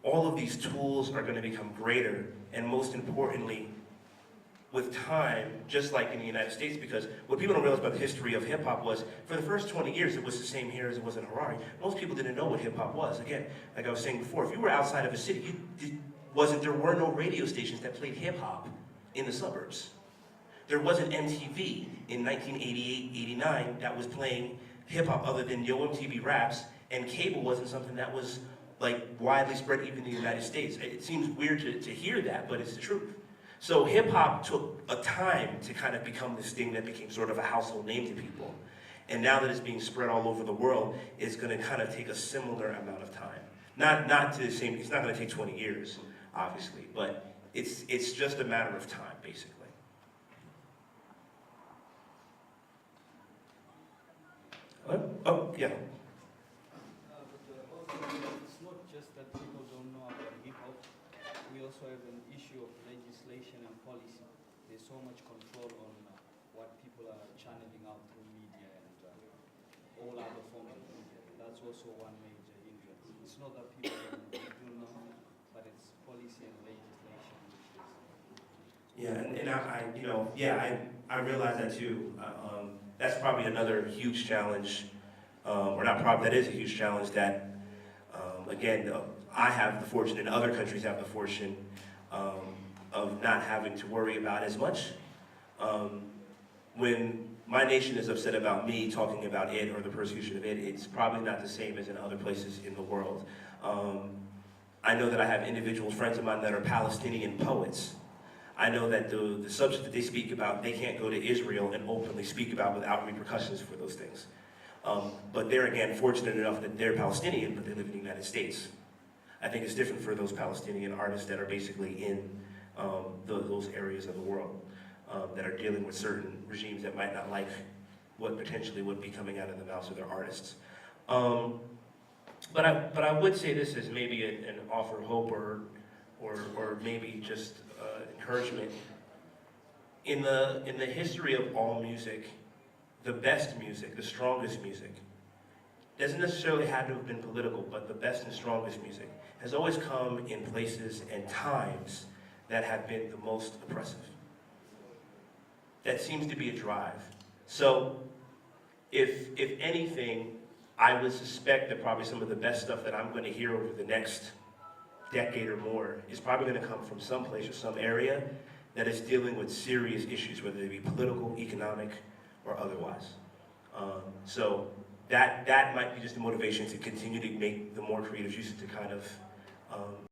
all of these tools are going to become greater, and most importantly, with time, just like in the United States, because what people don't realize about the history of hip-hop was, for the first 20 years, it was the same here as it was in Harare. Most people didn't know what hip-hop was. Again, like I was saying before, if you were outside of a city, there were no radio stations that played hip-hop in the suburbs. There wasn't MTV in 1988, 89 that was playing hip-hop other than Yo MTV Raps, and cable wasn't something that was like widely spread even in the United States. It seems weird to hear that, but it's the truth. So hip-hop took a time to kind of become this thing that became sort of a household name to people. And now that it's being spread all over the world, it's going to kind of take a similar amount of time. Not to the same, it's not going to take 20 years, obviously, but it's just a matter of time, basically. Oh, yeah. It's not just that people don't know about hip hop. We also have an issue of legislation and policy. There's so much control on what people are channeling out through media and all other forms of media. That's also one major hindrance. It's not that people do know, but it's policy and legislation. Yeah, and I realize that too. That's probably another huge challenge, or not probably, that is a huge challenge that, again, I have the fortune and other countries have the fortune of not having to worry about as much. When my nation is upset about me talking about it or the persecution of it, it's probably not the same as in other places in the world. I know that I have individual friends of mine that are Palestinian poets. I know that the subject that they speak about, they can't go to Israel and openly speak about without repercussions for those things. But they're, again, fortunate enough that they're Palestinian, but they live in the United States. I think it's different for those Palestinian artists that are basically in those areas of the world that are dealing with certain regimes that might not like what potentially would be coming out of the mouths of their artists. But I would say this as maybe an offer of hope or maybe just encouragement. In the history of all music, the best music, the strongest music, doesn't necessarily have to have been political, but the best and strongest music has always come in places and times that have been the most oppressive. That seems to be a drive. So, if anything, I would suspect that probably some of the best stuff that I'm going to hear over the next decade or more is probably going to come from some place or some area that is dealing with serious issues, whether they be political, economic, or otherwise. So that might be just the motivation to continue to make the more creative uses to kind of